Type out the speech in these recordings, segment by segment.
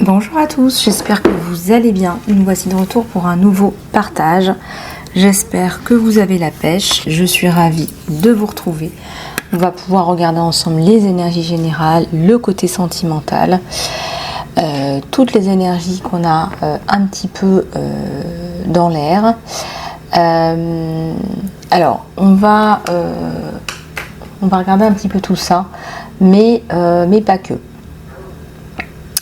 Bonjour à tous, j'espère que vous allez bien. Nous voici de retour pour un nouveau partage. J'espère que vous avez la pêche. Je suis ravie de vous retrouver. On va pouvoir regarder ensemble les énergies générales, le côté sentimental, toutes les énergies qu'on a un petit peu dans l'air. Alors, on va regarder un petit peu tout ça, mais pas que.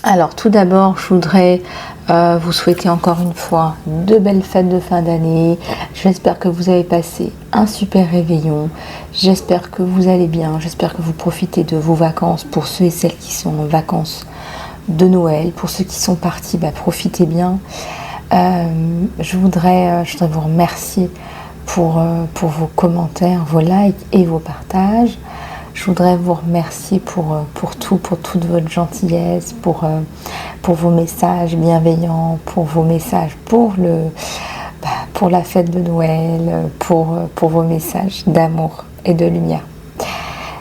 Alors tout d'abord, je voudrais vous souhaiter encore une fois de belles fêtes de fin d'année. J'espère que vous avez passé un super réveillon. J'espère que vous allez bien. J'espère que vous profitez de vos vacances. Pour ceux et celles qui sont en vacances de Noël, pour ceux qui sont partis, profitez bien. Je voudrais vous remercier pour vos commentaires, vos likes et vos partages. Je voudrais vous remercier pour toute votre gentillesse, pour vos messages bienveillants, pour vos messages pour la fête de Noël, pour vos messages d'amour et de lumière.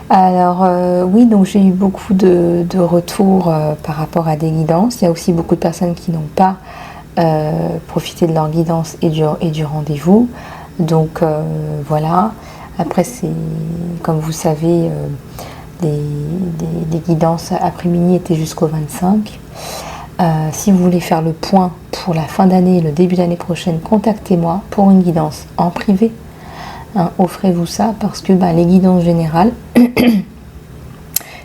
Alors oui, donc j'ai eu beaucoup de retours par rapport à des guidances. Il y a aussi beaucoup de personnes qui n'ont pas profité de leur guidance et du rendez-vous. Donc voilà. Après, c'est comme vous savez, les guidances après-midi étaient jusqu'au 25. Si vous voulez faire le point pour la fin d'année et le début d'année prochaine, contactez-moi pour une guidance en privé. Offrez-vous ça parce que les guidances générales,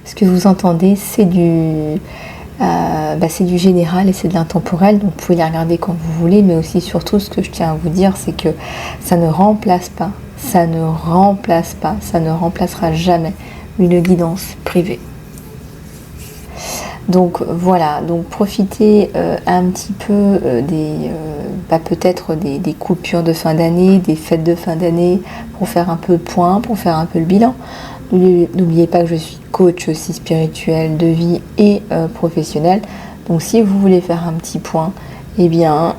ce que vous entendez, c'est du général et c'est de l'intemporel, donc vous pouvez les regarder quand vous voulez, mais aussi surtout ce que je tiens à vous dire, c'est que ça ne remplacera jamais une guidance privée. Donc voilà, donc profitez un petit peu peut-être des coupures de fin d'année, des fêtes de fin d'année pour faire un peu le point, pour faire un peu le bilan. N'oubliez pas que je suis coach aussi spirituel de vie et professionnel. Donc si vous voulez faire un petit point, eh bien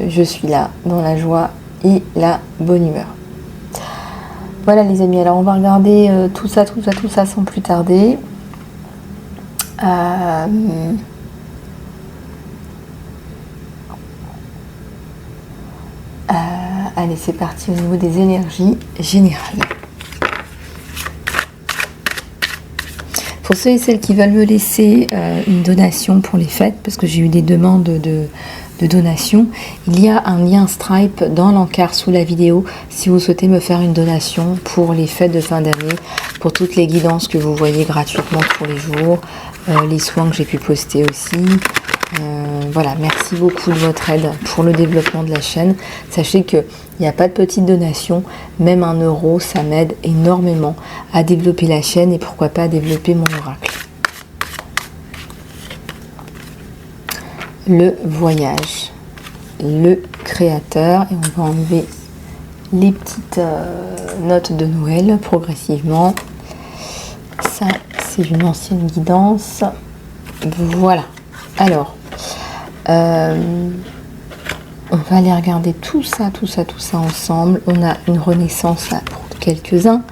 je suis là dans la joie et la bonne humeur. Voilà les amis, alors on va regarder tout ça sans plus tarder. Allez, c'est parti au niveau des énergies générales. Pour ceux et celles qui veulent me laisser une donation pour les fêtes, parce que j'ai eu des demandes de donation, il y a un lien Stripe dans l'encart sous la vidéo si vous souhaitez me faire une donation pour les fêtes de fin d'année, pour toutes les guidances que vous voyez gratuitement tous les jours, les soins que j'ai pu poster aussi. Voilà, merci beaucoup de votre aide pour le développement de la chaîne. Sachez qu'il n'y a pas de petite donation, même 1 euro, ça m'aide énormément à développer la chaîne et pourquoi pas à développer mon oracle. Le voyage, le créateur, et on va enlever les petites notes de Noël progressivement. Ça, c'est une ancienne guidance. Voilà. Alors, on va aller regarder tout ça ensemble. On a une renaissance là pour quelques-uns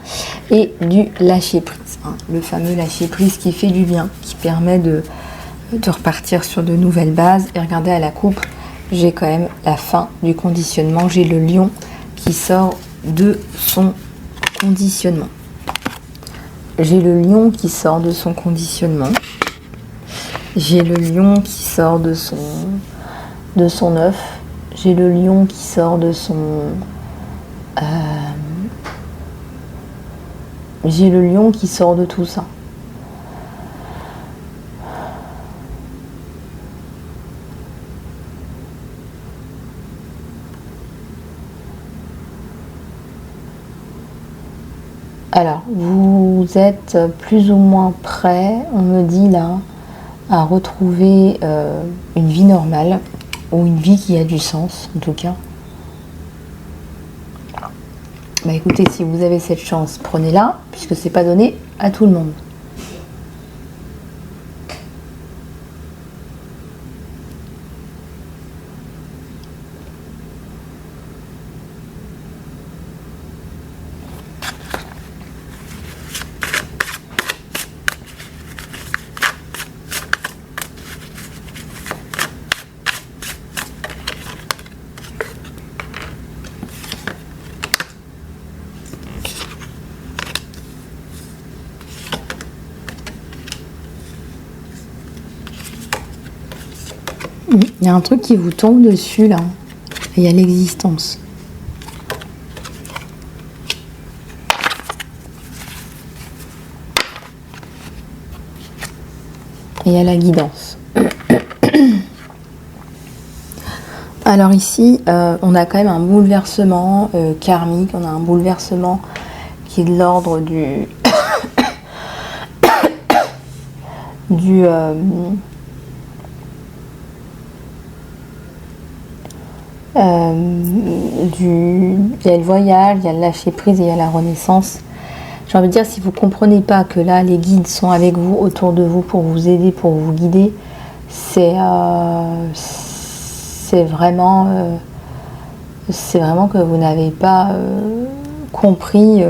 et du lâcher prise. Le fameux lâcher prise qui fait du bien, qui permet de repartir sur de nouvelles bases. Et regardez à la coupe, j'ai quand même la fin du conditionnement. J'ai le lion qui sort de son conditionnement. J'ai le lion qui sort de son conditionnement. J'ai le lion qui sort de son œuf. J'ai le lion qui sort de son... j'ai le lion qui sort de tout ça. Alors, vous êtes plus ou moins prêts, on me dit là, à retrouver une vie normale, ou une vie qui a du sens, en tout cas. Écoutez, si vous avez cette chance, prenez-la, puisque c'est pas donné à tout le monde. Il y a un truc qui vous tombe dessus là. Il y a l'existence. Et il y a la guidance. Alors ici, on a quand même un bouleversement karmique, on a un bouleversement qui est de l'ordre il y a le voyage, il y a le lâcher prise et il y a la renaissance. J'ai envie de dire, si vous ne comprenez pas que là, les guides sont avec vous, autour de vous, pour vous aider, pour vous guider, c'est vraiment que vous n'avez pas compris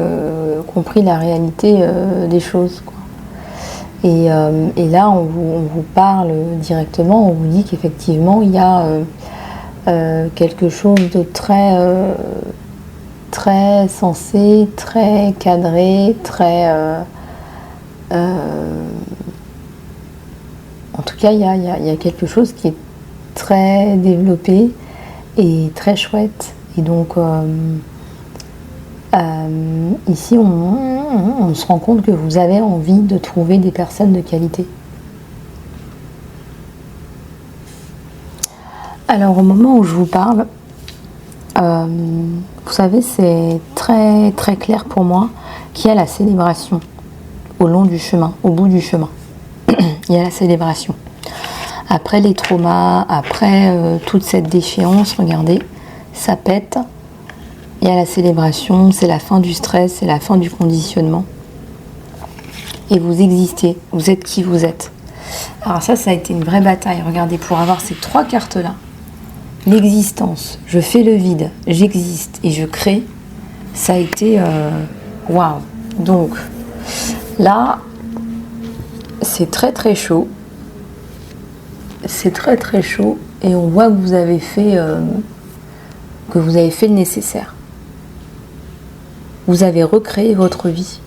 la réalité des choses, quoi. Et là, on vous parle directement, on vous dit qu'effectivement, il y a quelque chose de très sensé, très cadré, en tout cas, il y a quelque chose qui est très développé et très chouette. Et donc, ici, on se rend compte que vous avez envie de trouver des personnes de qualité. Alors, au moment où je vous parle, vous savez, c'est très très clair pour moi qu'il y a la célébration au long du chemin, au bout du chemin. Il y a la célébration. Après les traumas, après toute cette déchéance, regardez, ça pète. Il y a la célébration, c'est la fin du stress, c'est la fin du conditionnement. Et vous existez, vous êtes qui vous êtes. Alors ça a été une vraie bataille, regardez, pour avoir ces trois cartes-là. L'existence, je fais le vide, j'existe et je crée, ça a été waouh. Donc là, c'est très très chaud. C'est très très chaud et on voit que vous avez fait le nécessaire. Vous avez recréé votre vie.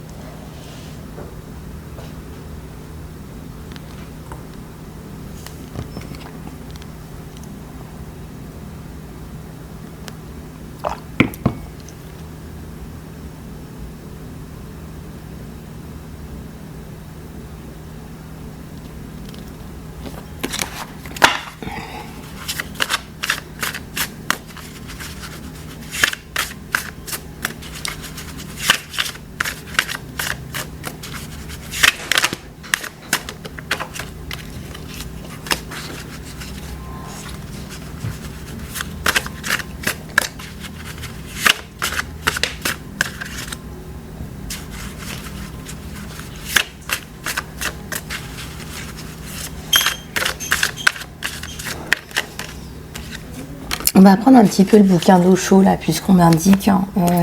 On va prendre un petit peu le bouquin d'Osho là, puisqu'on m'indique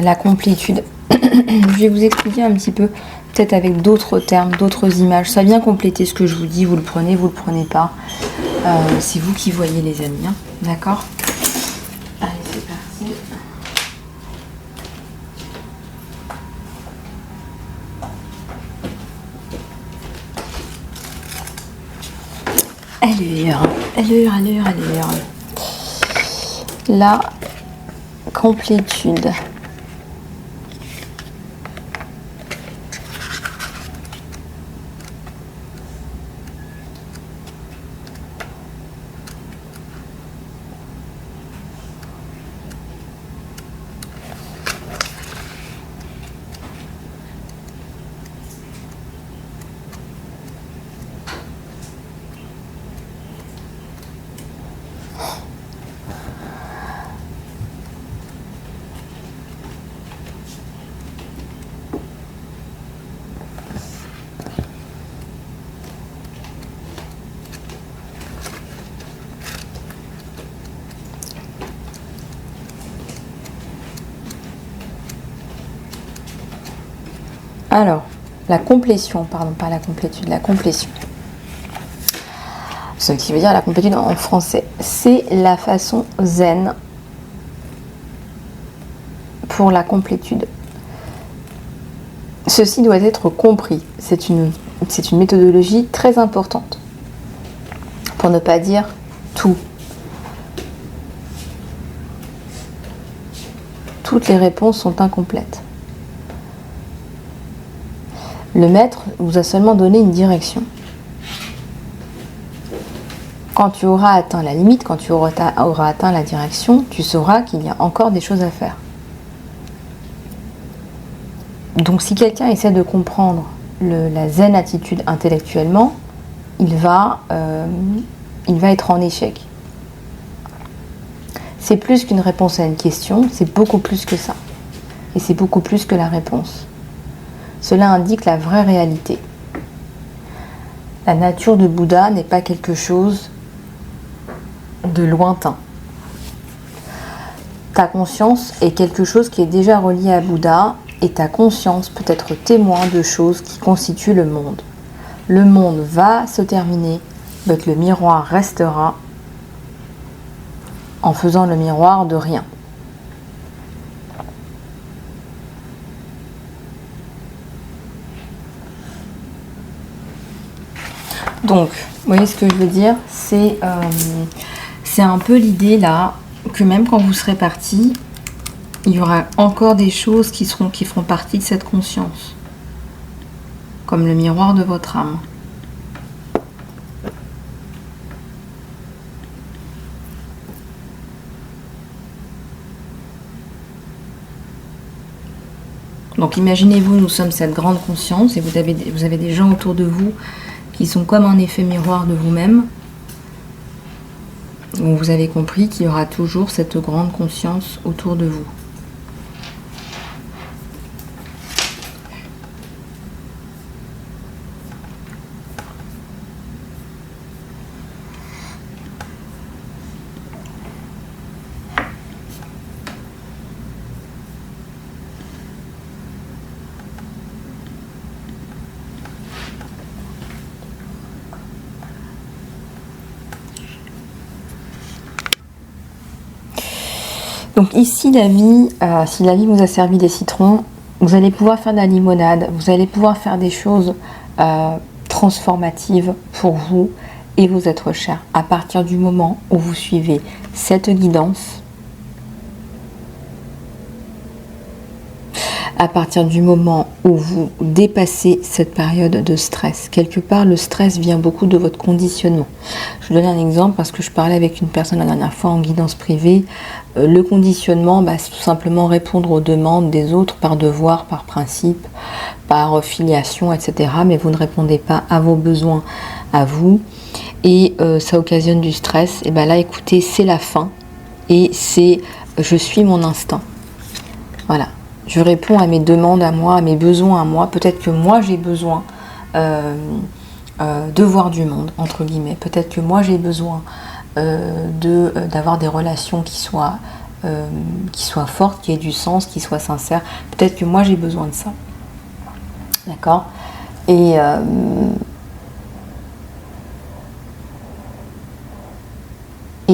la complétude. Je vais vous expliquer un petit peu, peut-être avec d'autres termes, d'autres images. Ça vient compléter ce que je vous dis, vous le prenez pas. C'est vous qui voyez, les amis, hein. D'accord ? Allez, c'est parti. Allure. La complétude. Alors, la complétion, pardon, pas la complétude, la complétion. Ce qui veut dire la complétude en français, c'est la façon zen pour la complétude. Ceci doit être compris. C'est une méthodologie très importante. Pour ne pas dire tout. toutes les réponses sont incomplètes. Le maître vous a seulement donné une direction. Quand tu auras atteint la limite, quand tu auras atteint la direction, tu sauras qu'il y a encore des choses à faire. Donc si quelqu'un essaie de comprendre la zen attitude intellectuellement, il va être en échec. C'est plus qu'une réponse à une question, c'est beaucoup plus que ça. Et c'est beaucoup plus que la réponse. Cela indique la vraie réalité. La nature de Bouddha n'est pas quelque chose de lointain. Ta conscience est quelque chose qui est déjà relié à Bouddha et ta conscience peut être témoin de choses qui constituent le monde. Le monde va se terminer, mais le miroir restera en faisant le miroir de rien. Donc, vous voyez ce que je veux dire, c'est un peu l'idée là, que même quand vous serez parti, il y aura encore des choses qui feront partie de cette conscience, comme le miroir de votre âme. Donc imaginez-vous, nous sommes cette grande conscience et vous avez des gens autour de vous qui sont comme un effet miroir de vous-même. Donc vous avez compris qu'il y aura toujours cette grande conscience autour de vous. Donc ici, la vie, si la vie vous a servi des citrons, vous allez pouvoir faire de la limonade, vous allez pouvoir faire des choses transformatives pour vous et vos êtres chers. À partir du moment où vous suivez cette guidance, à partir du moment où vous dépassez cette période de stress. Quelque part, le stress vient beaucoup de votre conditionnement. Je vous donne un exemple parce que je parlais avec une personne la dernière fois en guidance privée. Le conditionnement, c'est tout simplement répondre aux demandes des autres par devoir, par principe, par filiation, etc. Mais vous ne répondez pas à vos besoins, à vous. Et ça occasionne du stress. Et là, écoutez, c'est la fin. Et c'est je suis mon instinct. Voilà. Je réponds à mes demandes à moi, à mes besoins à moi. Peut-être que moi j'ai besoin de voir du monde, entre guillemets. Peut-être que moi j'ai besoin d'avoir des relations qui soient fortes, qui aient du sens, qui soient sincères. Peut-être que moi j'ai besoin de ça. D'accord ? Et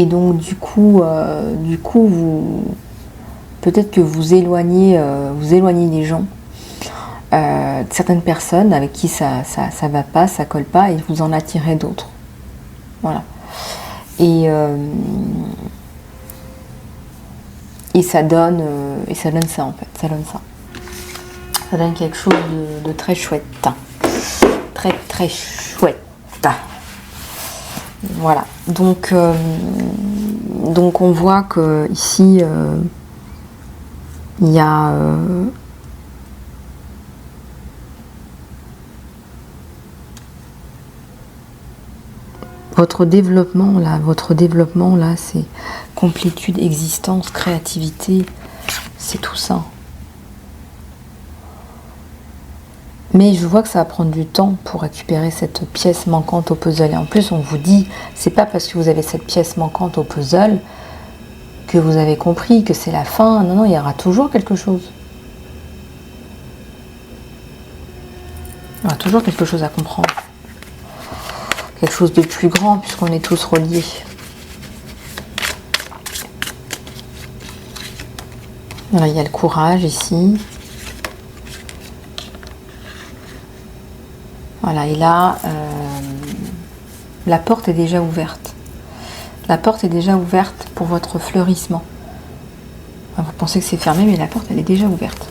donc du coup vous peut-être que vous éloignez les gens, certaines personnes avec qui ça va pas, ça colle pas, et vous en attirez d'autres. Voilà. Et ça donne ça en fait. Ça donne ça. Ça donne quelque chose de très chouette. Très très chouette. Voilà. Donc on voit que ici il y a votre développement là, c'est complétude, existence, créativité, c'est tout ça. Mais je vois que ça va prendre du temps pour récupérer cette pièce manquante au puzzle. Et en plus, on vous dit, c'est pas parce que vous avez cette pièce manquante au puzzle que vous avez compris que c'est la fin. Non, il y aura toujours quelque chose. Il y aura toujours quelque chose à comprendre. Quelque chose de plus grand, puisqu'on est tous reliés. Voilà, il y a le courage ici. Voilà, et là, la porte est déjà ouverte. La porte est déjà ouverte pour votre fleurissement. Vous pensez que c'est fermé, mais la porte, elle est déjà ouverte.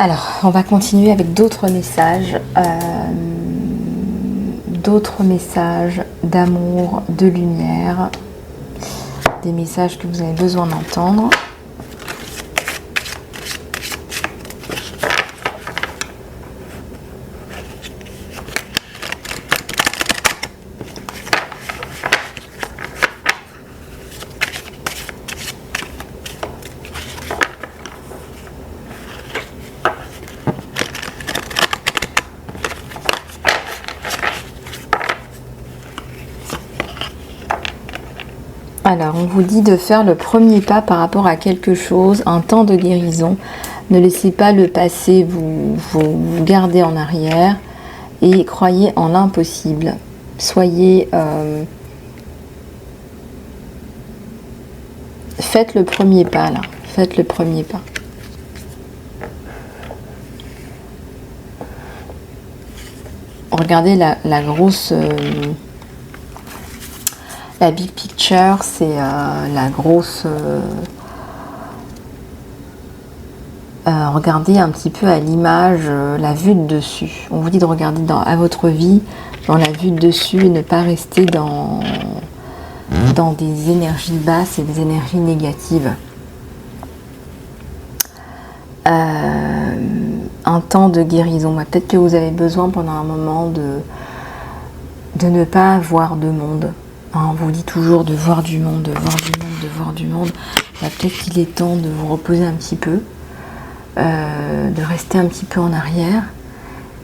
Alors, on va continuer avec d'autres messages d'amour, de lumière, des messages que vous avez besoin d'entendre. Alors, on vous dit de faire le premier pas par rapport à quelque chose, un temps de guérison. Ne laissez pas le passé vous garder en arrière et croyez en l'impossible. Soyez... faites le premier pas, là. Faites le premier pas. Regardez la grosse... la big picture, c'est la grosse... regardez un petit peu à l'image, la vue de dessus. On vous dit de regarder à votre vie, dans la vue de dessus, et ne pas rester dans des énergies basses et des énergies négatives. Un temps de guérison. Peut-être que vous avez besoin pendant un moment de ne pas voir de monde. On vous dit toujours de voir du monde, de voir du monde, de voir du monde. Peut-être qu'il est temps de vous reposer un petit peu, de rester un petit peu en arrière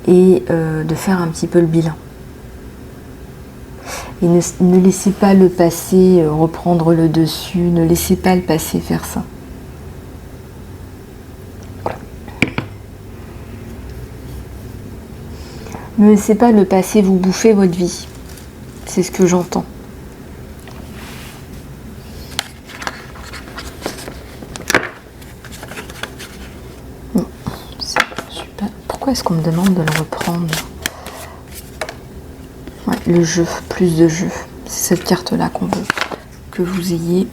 et de faire un petit peu le bilan. Et ne laissez pas le passé reprendre le dessus, ne laissez pas le passé faire ça. Ne laissez pas le passé vous bouffer votre vie. C'est ce que j'entends. Pourquoi est-ce qu'on me demande de le reprendre? Ouais, le jeu, plus de jeu. C'est cette carte-là qu'on veut. Que vous ayez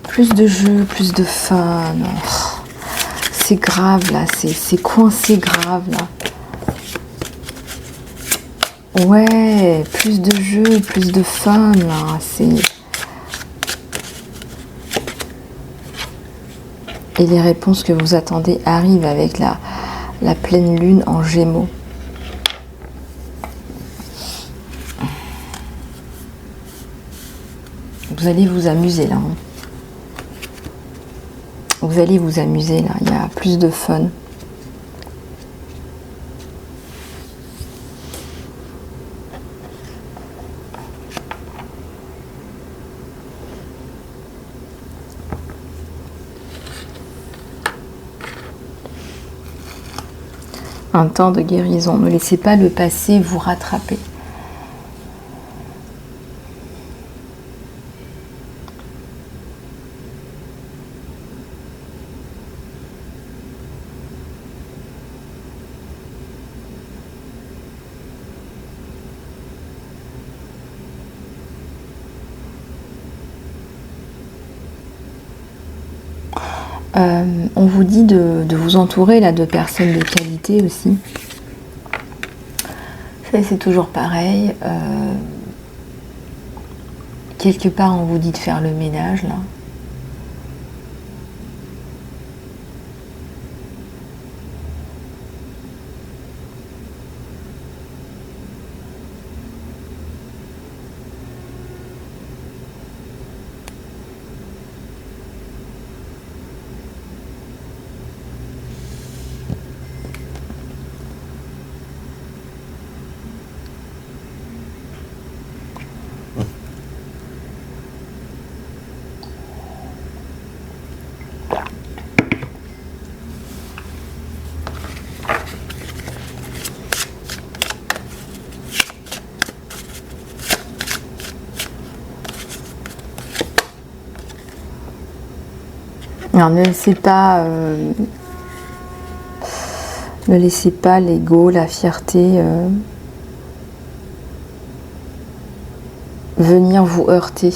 plus de jeu, plus de fun. Oh, c'est grave là, c'est coincé grave là. Ouais, plus de jeu, plus de fun là. Et les réponses que vous attendez arrivent avec la pleine lune en Gémeaux. Vous allez vous amuser là. Vous allez vous amuser là. Il y a plus de fun. Un temps de guérison. Ne laissez pas le passé vous rattraper. On vous dit de vous entourer là de personnes de qualité aussi. Ça, c'est toujours pareil. Quelque part, on vous dit de faire le ménage là. Alors ne laissez pas l'ego, la fierté venir vous heurter.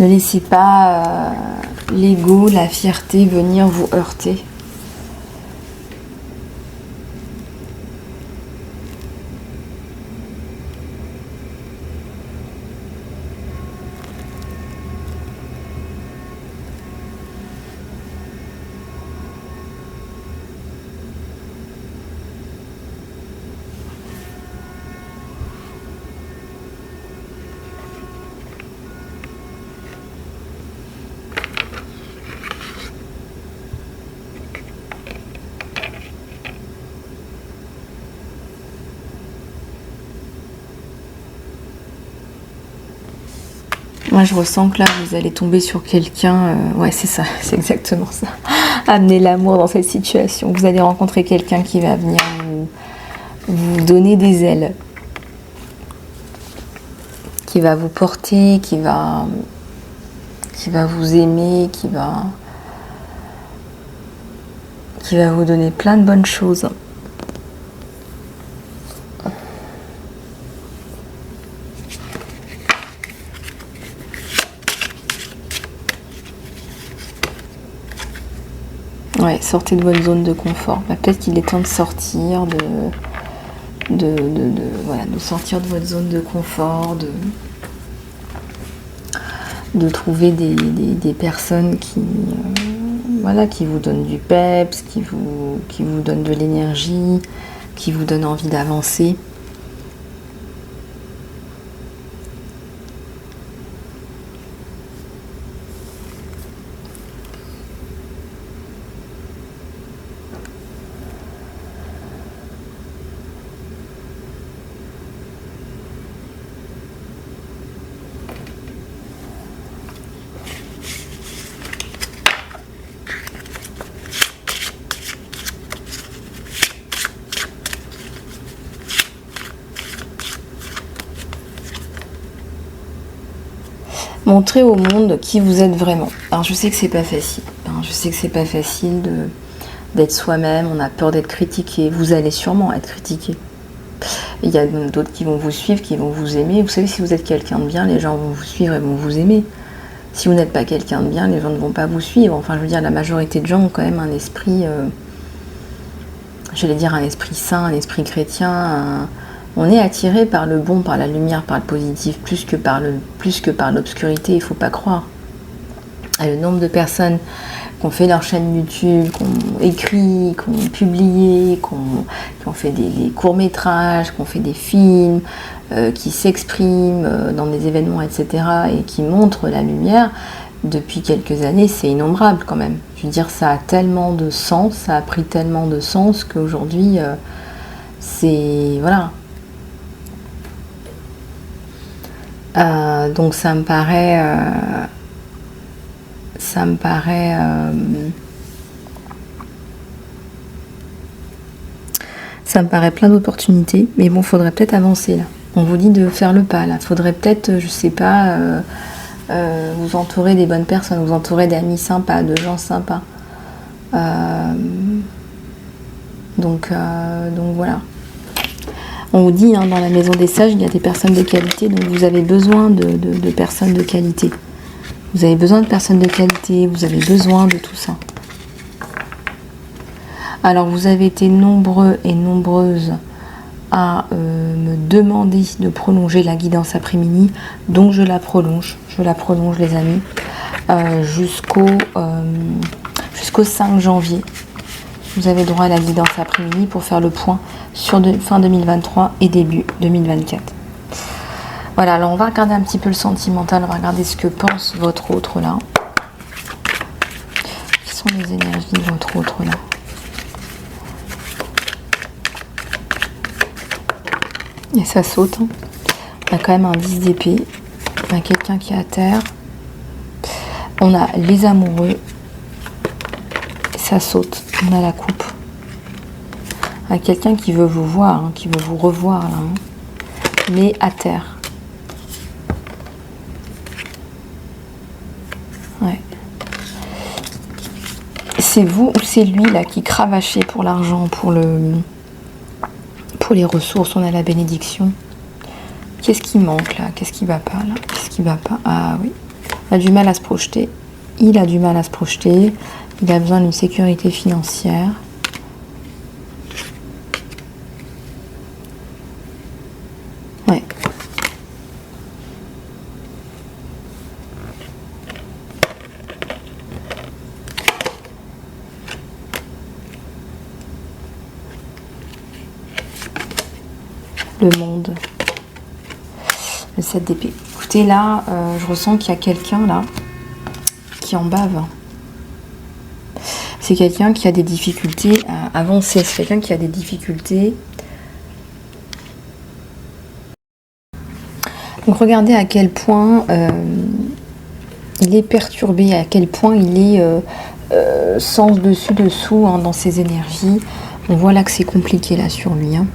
Ne laissez pas l'ego, la fierté venir vous heurter. Moi, je ressens que là, vous allez tomber sur quelqu'un. Ouais, c'est ça, c'est exactement ça. Amener l'amour dans cette situation. Vous allez rencontrer quelqu'un qui va venir vous donner des ailes. Qui va vous porter, qui va vous aimer, qui va vous donner plein de bonnes choses. Ouais, sortez de votre zone de confort. Bah, peut-être qu'il est temps de sortir, voilà, de sortir de votre zone de confort, de trouver des personnes qui, voilà, qui vous donnent du peps, qui vous donnent de l'énergie, qui vous donnent envie d'avancer. Montrez au monde qui vous êtes vraiment. Alors je sais que c'est pas facile. Je sais que c'est pas facile d'être soi-même. On a peur d'être critiqué. Vous allez sûrement être critiqué. Il y a d'autres qui vont vous suivre, qui vont vous aimer. Vous savez, si vous êtes quelqu'un de bien, les gens vont vous suivre et vont vous aimer. Si vous n'êtes pas quelqu'un de bien, les gens ne vont pas vous suivre. Enfin, je veux dire, la majorité de gens ont quand même un esprit, j'allais dire un esprit sain, un esprit chrétien. On est attiré par le bon, par la lumière, par le positif, plus que par l'obscurité, il ne faut pas croire. Et le nombre de personnes qui ont fait leur chaîne YouTube, qui ont écrit, qui ont publié, qui ont fait des courts-métrages, qui ont fait des films, qui s'expriment dans des événements, etc. et qui montrent la lumière, depuis quelques années, c'est innombrable quand même. Je veux dire, ça a tellement de sens, ça a pris tellement de sens qu'aujourd'hui, c'est... Voilà. Donc ça me paraît plein d'opportunités, mais bon, faudrait peut-être avancer là. On vous dit de faire le pas là. Faudrait peut-être, je sais pas, vous entourer des bonnes personnes, vous entourer d'amis sympas, de gens sympas. Donc voilà. On vous dit, dans la maison des sages, il y a des personnes de qualité, donc vous avez besoin de personnes de qualité. Vous avez besoin de personnes de qualité, vous avez besoin de tout ça. Alors, vous avez été nombreux et nombreuses à me demander de prolonger la guidance après-midi, donc je la prolonge les amis, jusqu'au 5 janvier. Vous avez droit à la guidance après-midi pour faire le point sur fin 2023 et début 2024. Voilà, alors on va regarder un petit peu le sentimental, on va regarder ce que pense votre autre là. Quelles sont les énergies de votre autre là? Et ça saute. On a quand même un 10 d'épée. On a quelqu'un qui est à terre. On a les amoureux. Ça saute. On a la coupe. à quelqu'un qui veut vous voir, hein, qui veut vous revoir là, hein, mais à terre. Ouais. C'est vous ou c'est lui là qui cravachez pour l'argent, pour les ressources. On a la bénédiction. Qu'est-ce qui manque là? Qu'est-ce qui va pas là? Qu'est-ce qui va pas? Ah oui, il a du mal à se projeter. Il a du mal à se projeter. Il a besoin d'une sécurité financière. Ouais. Le monde. Le 7 d'épée. Écoutez, là, je ressens qu'il y a quelqu'un là qui en bave. C'est quelqu'un qui a des difficultés à avancer. C'est quelqu'un qui a des difficultés. Donc regardez à quel point il est perturbé, à quel point il est sens dessus dessous hein, dans ses énergies. On voit là que c'est compliqué là sur lui. Hein.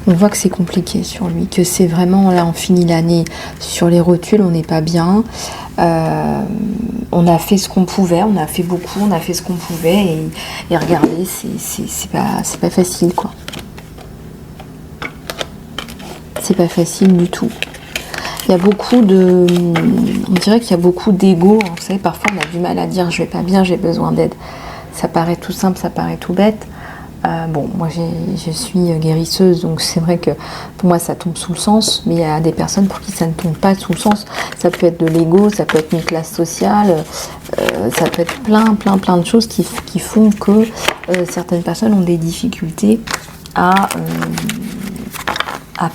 On voit que c'est compliqué sur lui, que c'est vraiment, là on finit l'année sur les rotules, on n'est pas bien. On a fait ce qu'on pouvait, on a fait beaucoup, on a fait ce qu'on pouvait et regardez, c'est pas facile quoi. C'est pas facile du tout. Il y a beaucoup de... On dirait qu'il y a beaucoup d'ego. Vous savez, parfois on a du mal à dire je vais pas bien, j'ai besoin d'aide. Ça paraît tout simple, ça paraît tout bête. Bon, moi je suis guérisseuse, donc c'est vrai que pour moi ça tombe sous le sens, mais il y a des personnes pour qui ça ne tombe pas sous le sens. Ça peut être de l'ego, ça peut être une classe sociale, ça peut être plein de choses qui font que certaines personnes ont des difficultés à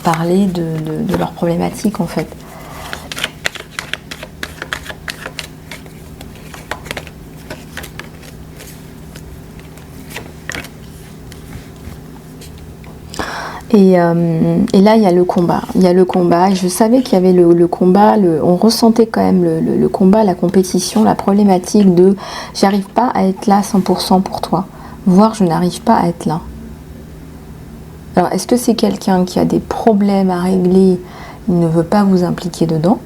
parler de leurs problématiques en fait. Et là, il y a le combat. Il y a le combat. Et je savais qu'il y avait le combat. On ressentait quand même le combat, la compétition, la problématique de j'arrive pas à être là 100% pour toi. Voire je n'arrive pas à être là. Alors, est-ce que c'est quelqu'un qui a des problèmes à régler, il ne veut pas vous impliquer dedans?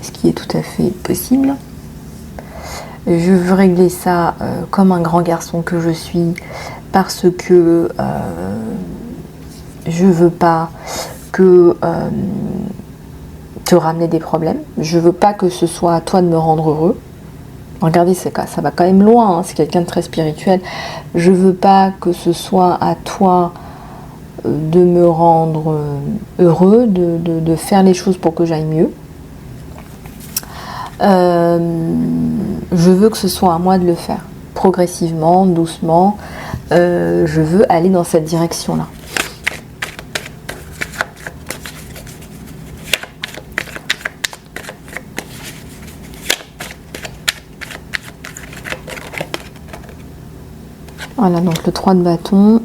Ce qui est tout à fait possible. Je veux régler ça comme un grand garçon que je suis parce que je veux pas que te ramener des problèmes. Je veux pas que ce soit à toi de me rendre heureux. Regardez, ça va quand même loin, hein, c'est quelqu'un de très spirituel. Je veux pas que ce soit à toi de me rendre heureux, de faire les choses pour que j'aille mieux. Je veux que ce soit à moi de le faire, progressivement, doucement. Je veux aller dans cette direction-là. Voilà, donc le 3 de bâton.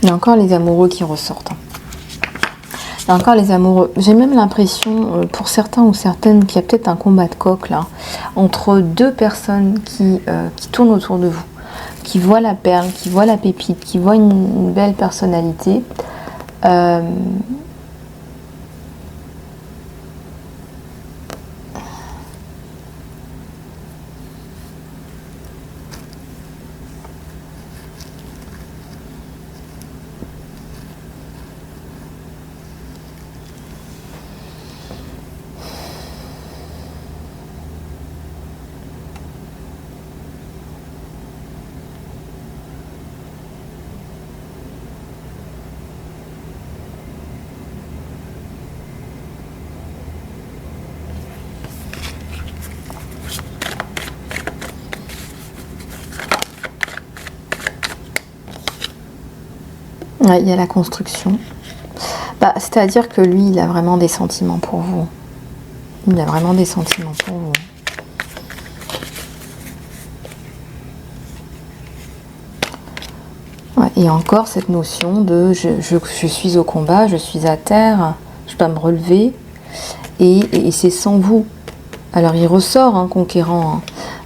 Il y a encore les amoureux qui ressortent. Il y a encore les amoureux. J'ai même l'impression, pour certains ou certaines, qu'il y a peut-être un combat de coq là, entre deux personnes qui tournent autour de vous, qui voient la perle, qui voient la pépite, qui voient une belle personnalité. Ouais, il y a la construction. C'est-à-dire que lui, il a vraiment des sentiments pour vous. Il a vraiment des sentiments pour vous. Ouais, et encore cette notion de je suis au combat, je suis à terre, je dois me relever. et c'est sans vous. Alors il ressort conquérant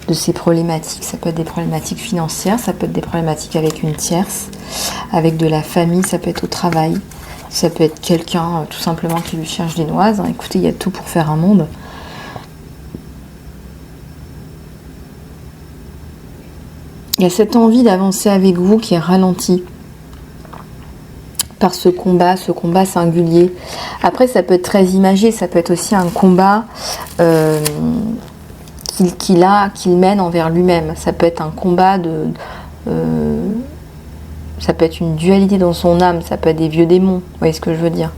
de ces problématiques. Ça peut être des problématiques financières, ça peut être des problématiques avec une tierce, avec de la famille, ça peut être au travail, ça peut être quelqu'un tout simplement qui lui cherche des noises. Écoutez, il y a tout pour faire un monde. Il y a cette envie d'avancer avec vous qui est ralentie par ce combat singulier. Après, ça peut être très imagé, ça peut être aussi un combat qu'il mène envers lui-même. Ça peut être un combat ça peut être une dualité dans son âme, ça peut être des vieux démons. Vous voyez ce que je veux dire?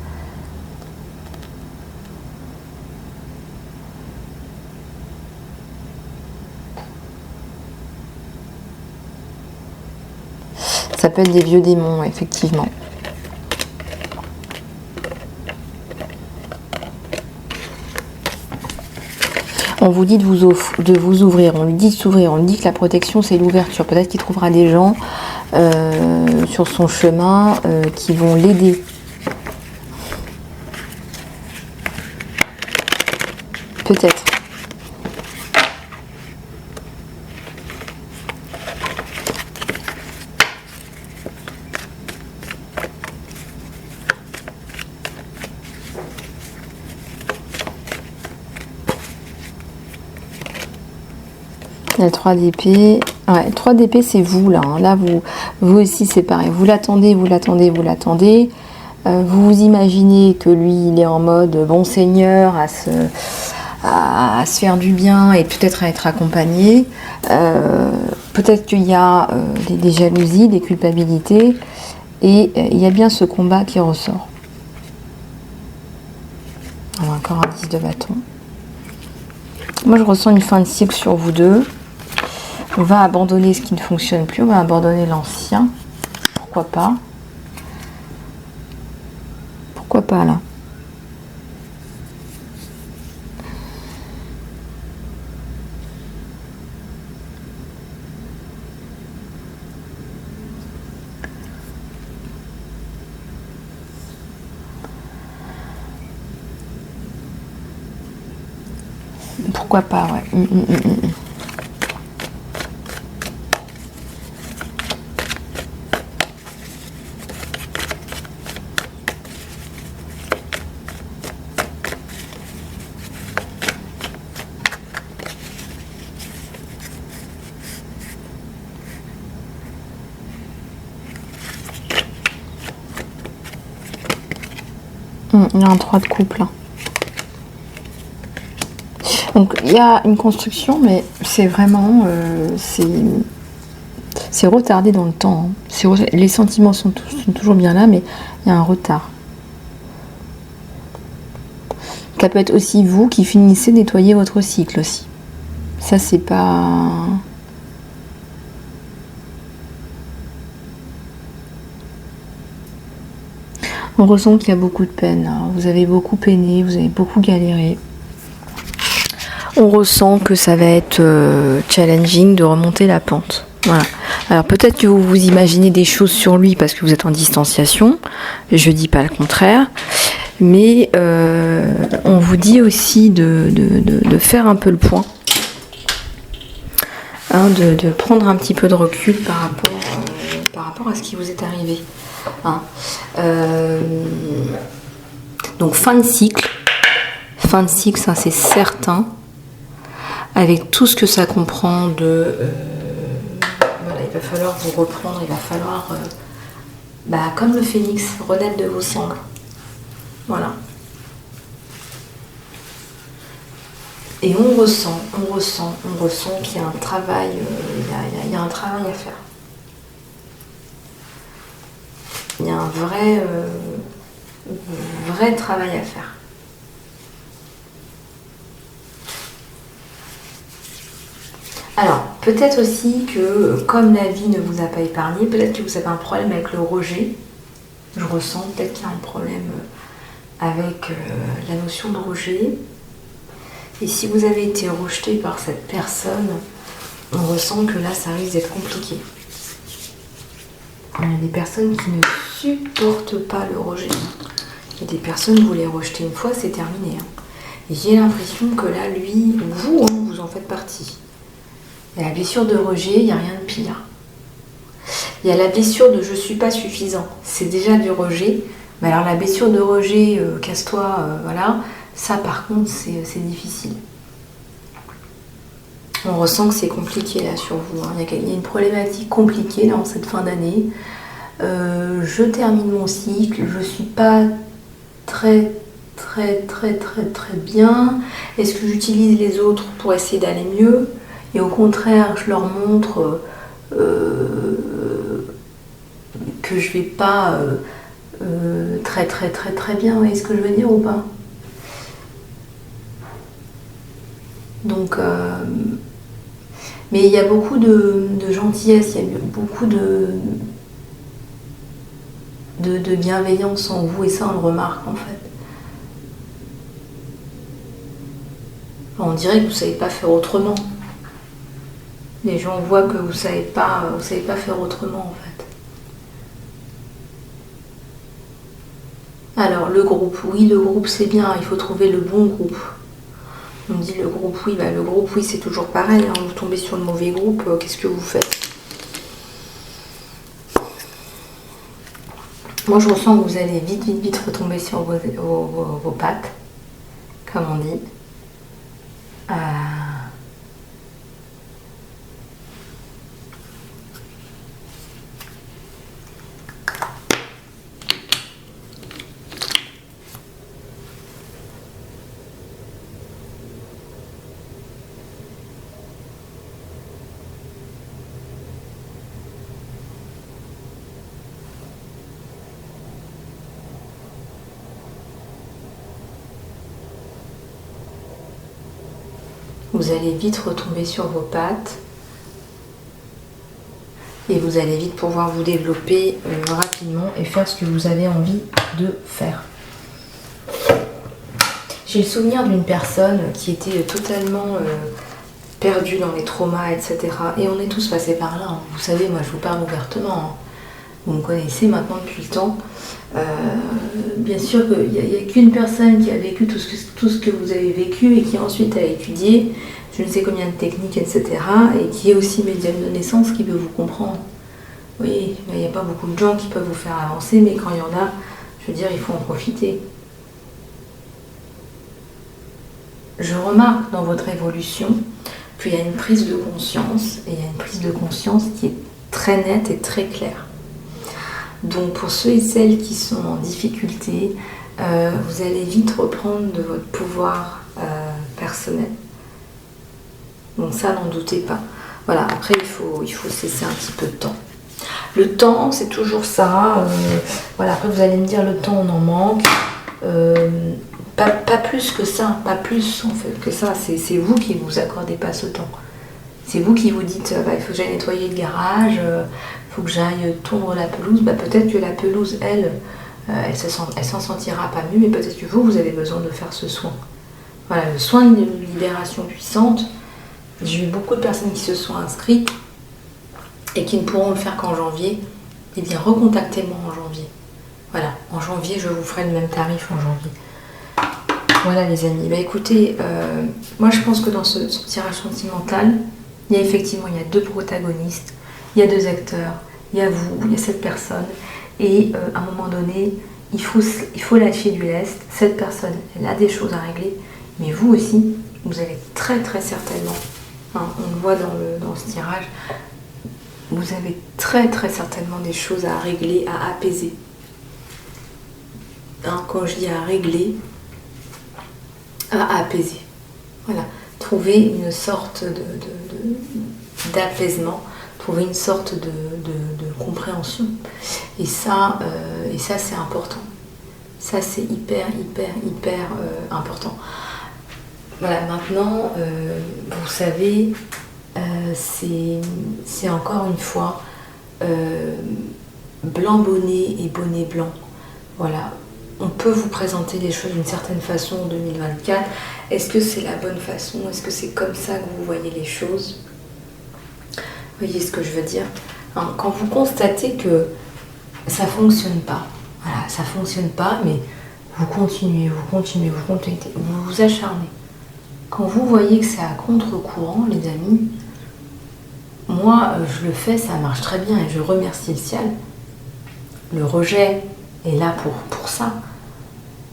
Ça peut être des vieux démons, effectivement. On vous dit de vous ouvrir, on lui dit de s'ouvrir, on lui dit que la protection c'est l'ouverture. Peut-être qu'il trouvera des gens sur son chemin qui vont l'aider. Peut-être. La 3 d'épée. Ouais, 3 d'épée, c'est vous là. Là, vous aussi, c'est pareil. Vous l'attendez, vous l'attendez, vous l'attendez. Vous vous imaginez que lui, il est en mode bon seigneur, à se faire du bien et peut-être à être accompagné. Peut-être qu'il y a des jalousies, des culpabilités. Et il y a bien ce combat qui ressort. On a encore un 10 de bâton. Moi, je ressens une fin de cycle sur vous deux. On va abandonner ce qui ne fonctionne plus, on va abandonner l'ancien. Pourquoi pas? Pourquoi pas là? Pourquoi pas, ouais. Il y a un 3 de couple là. Donc il y a une construction, mais c'est vraiment c'est retardé dans le temps. Les sentiments sont toujours bien là, mais il y a un retard. Ça peut être aussi vous qui finissez de nettoyer votre cycle aussi. Ça, c'est pas... On ressent qu'il y a beaucoup de peine. Hein. Vous avez beaucoup peiné, vous avez beaucoup galéré. On ressent que ça va être challenging de remonter la pente. Voilà. Alors peut-être que vous vous imaginez des choses sur lui parce que vous êtes en distanciation. Je dis pas le contraire. Mais on vous dit aussi de faire un peu le point. Hein, de prendre un petit peu de recul par rapport à ce qui vous est arrivé. Hein. Donc fin de cycle, ça c'est certain, avec tout ce que ça comprend de voilà, il va falloir vous reprendre, il va falloir comme le phénix, renaître de vos cendres. Voilà. Et on ressent qu'il y a un travail, il y a un travail à faire. Il y a un vrai travail à faire. Alors, peut-être aussi que, comme la vie ne vous a pas épargné, peut-être que vous avez un problème avec le rejet. Je ressens peut-être qu'il y a un problème avec la notion de rejet. Et si vous avez été rejeté par cette personne, on ressent que là, ça risque d'être compliqué. Il y a des personnes qui ne supportent pas le rejet. Il y a des personnes, vous les rejetez une fois, c'est terminé. J'ai l'impression que là, lui, ou vous, hein, vous en faites partie. Il y a la blessure de rejet, il n'y a rien de pire. Il y a la blessure de je suis pas suffisant. C'est déjà du rejet. Mais alors la blessure de rejet, casse-toi, voilà, ça par contre c'est difficile. On ressent que c'est compliqué là sur vous. Hein. Il y a une problématique compliquée là en cette fin d'année. Je termine mon cycle, je suis pas très bien. Est-ce que j'utilise les autres pour essayer d'aller mieux? Et au contraire, je leur montre que je vais pas très bien, vous voyez ce que je veux dire ou pas? Donc, mais il y a beaucoup de gentillesse, il y a beaucoup de bienveillance en vous, et ça on le remarque en fait. On dirait que vous ne savez pas faire autrement. Les gens voient que vous ne savez pas faire autrement en fait. Alors le groupe, oui, le groupe c'est bien, il faut trouver le bon groupe. On me dit le groupe oui, bah, le groupe oui c'est toujours pareil, hein. Vous tombez sur le mauvais groupe, qu'est-ce que vous faites? Moi je ressens que vous allez vite retomber sur vos pattes, comme on dit. Vous allez vite retomber sur vos pattes et vous allez vite pouvoir vous développer rapidement et faire ce que vous avez envie de faire. J'ai le souvenir d'une personne qui était totalement perdue dans les traumas, etc. Et on est tous passés par là. Hein. Vous savez, moi je vous parle ouvertement. Hein. Vous me connaissez maintenant depuis le temps. Bien sûr qu'il n'y a qu'une personne qui a vécu tout ce que vous avez vécu et qui ensuite a étudié je ne sais combien de techniques, etc. et qui est aussi médium de naissance, qui peut vous comprendre. Oui, il n'y a pas beaucoup de gens qui peuvent vous faire avancer, mais quand il y en a, je veux dire, il faut en profiter. Je remarque dans votre évolution qu'il y a une prise de conscience, et il y a une prise de conscience qui est très nette et très claire. Donc pour ceux et celles qui sont en difficulté, vous allez vite reprendre de votre pouvoir personnel. Donc ça, n'en doutez pas. Voilà, après il faut se laisser un petit peu de temps. Le temps, c'est toujours ça. Voilà, après vous allez me dire le temps, on en manque. Pas plus que ça, pas plus en fait que ça. C'est vous qui ne vous accordez pas ce temps. C'est vous qui vous dites, il faut que j'aille nettoyer le garage, il faut que j'aille tondre la pelouse. Peut-être que la pelouse, elle s'en sentira pas mieux, mais peut-être que vous avez besoin de faire ce soin. Voilà, le soin de libération puissante. J'ai eu beaucoup de personnes qui se sont inscrites et qui ne pourront le faire qu'en janvier. Eh bien, recontactez-moi en janvier. Voilà, en janvier, je vous ferai le même tarif en janvier. Voilà les amis. Écoutez, moi je pense que dans ce tirage sentimental, il y a effectivement deux protagonistes, il y a deux acteurs, il y a vous, il y a cette personne. Et à un moment donné, il faut lâcher du lest. Cette personne, elle a des choses à régler, mais vous aussi, vous allez très certainement, hein, on le voit dans ce tirage, vous avez très certainement des choses à régler, à apaiser. Hein, quand je dis à régler, à apaiser. Voilà, trouver une sorte d'apaisement, trouver une sorte de compréhension. Et ça c'est important. Ça c'est hyper important. Voilà, maintenant, vous savez, c'est encore une fois blanc bonnet et bonnet blanc. Voilà, on peut vous présenter les choses d'une certaine façon en 2024. Est-ce que c'est la bonne façon? Est-ce que c'est comme ça que vous voyez les choses? Vous voyez ce que je veux dire? Hein, quand vous constatez que ça ne fonctionne pas, voilà, ça ne fonctionne pas, mais vous continuez, vous vous acharnez. Quand vous voyez que c'est à contre-courant, les amis, moi, je le fais, ça marche très bien et je remercie le ciel. Le rejet est là pour ça.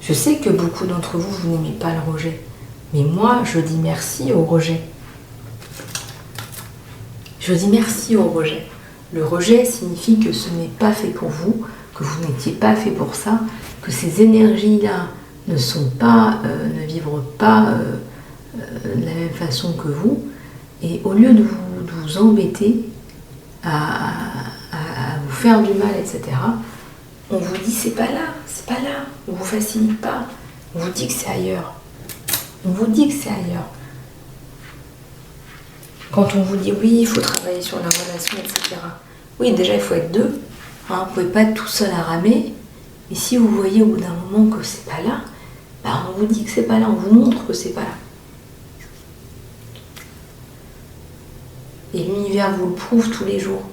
Je sais que beaucoup d'entre vous, vous n'aimez pas le rejet. Mais moi, je dis merci au rejet. Je dis merci au rejet. Le rejet signifie que ce n'est pas fait pour vous, que vous n'étiez pas fait pour ça, que ces énergies-là ne vibrent pas de la même façon que vous. Et au lieu de vous embêter à vous faire du mal, etc., on vous dit c'est pas là, on vous facilite pas, on vous dit que c'est ailleurs. On vous dit que c'est ailleurs. Quand on vous dit oui, il faut travailler sur la relation, etc. Oui, déjà il faut être deux. Vous ne pouvez pas être tout seul à ramer. Et si vous voyez au bout d'un moment que c'est pas là, on vous dit que c'est pas là, on vous montre que c'est pas là. Et l'univers vous le prouve tous les jours.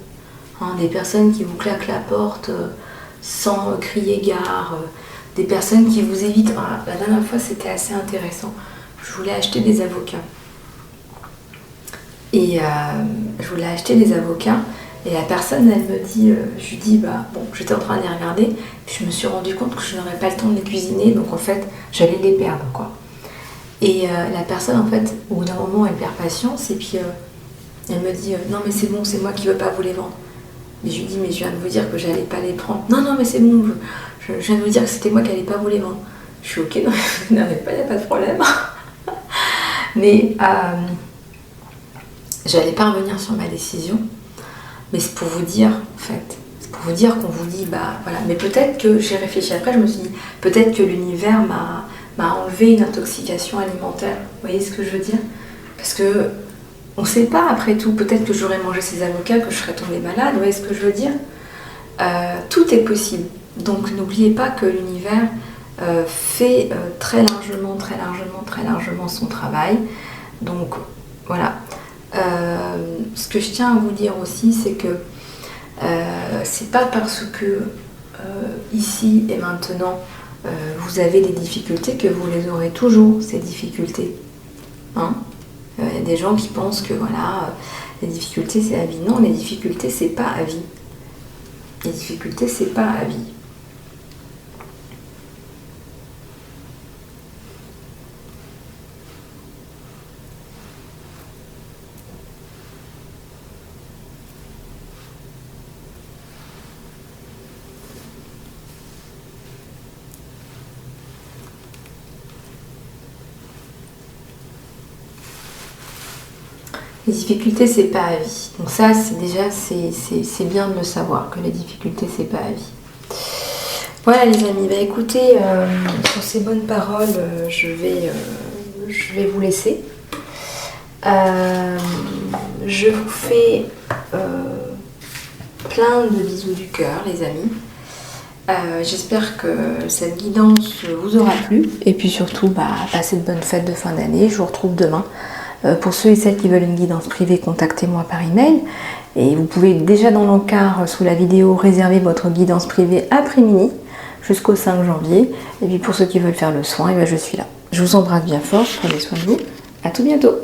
Des personnes qui vous claquent la porte sans crier gare, des personnes qui vous évitent. La dernière fois, c'était assez intéressant. Je voulais acheter des avocats. Et je voulais acheter des avocats. Et la personne, elle me dit, je lui dis, j'étais en train de les regarder. Puis je me suis rendu compte que je n'aurais pas le temps de les cuisiner. Donc en fait, j'allais les perdre, quoi. Et la personne, en fait, au bout d'un moment, elle perd patience. Et puis elle me dit, non mais c'est bon, c'est moi qui ne veux pas vous les vendre. Et je lui dis, mais je viens de vous dire que j'allais pas les prendre. Non, mais c'est bon, je viens de vous dire que c'était moi qui n'allais pas vous les vendre. Je suis ok, non, vous n'avez pas, il n'y a pas de problème. Mais j'allais pas revenir sur ma décision. Mais c'est pour vous dire, en fait, c'est pour vous dire qu'on vous dit, voilà. Mais peut-être que j'ai réfléchi après, je me suis dit, peut-être que l'univers m'a enlevé une intoxication alimentaire. Vous voyez ce que je veux dire? Parce que on ne sait pas après tout, peut-être que j'aurais mangé ces avocats, que je serais tombée malade, vous voyez ce que je veux dire? Tout est possible. Donc n'oubliez pas que l'univers fait très largement son travail. Donc voilà. Ce que je tiens à vous dire aussi, c'est que c'est pas parce que ici et maintenant vous avez des difficultés que vous les aurez toujours, ces difficultés. Il y a des gens qui pensent que voilà, les difficultés c'est à vie. Non, les difficultés c'est pas à vie. Les difficultés c'est pas à vie. Les difficultés, c'est pas à vie. Donc ça, c'est bien de le savoir, que les difficultés, c'est pas à vie. Voilà les amis, écoutez, sur ces bonnes paroles, je vais vous laisser. Je vous fais plein de bisous du cœur, les amis. J'espère que cette guidance vous aura plu. Et puis surtout, passez de bonnes fêtes de fin d'année. Je vous retrouve demain. Pour ceux et celles qui veulent une guidance privée, contactez-moi par email. Et vous pouvez déjà dans l'encart sous la vidéo réserver votre guidance privée après-midi jusqu'au 5 janvier. Et puis pour ceux qui veulent faire le soin, je suis là. Je vous embrasse bien fort, prenez soin de vous. À tout bientôt.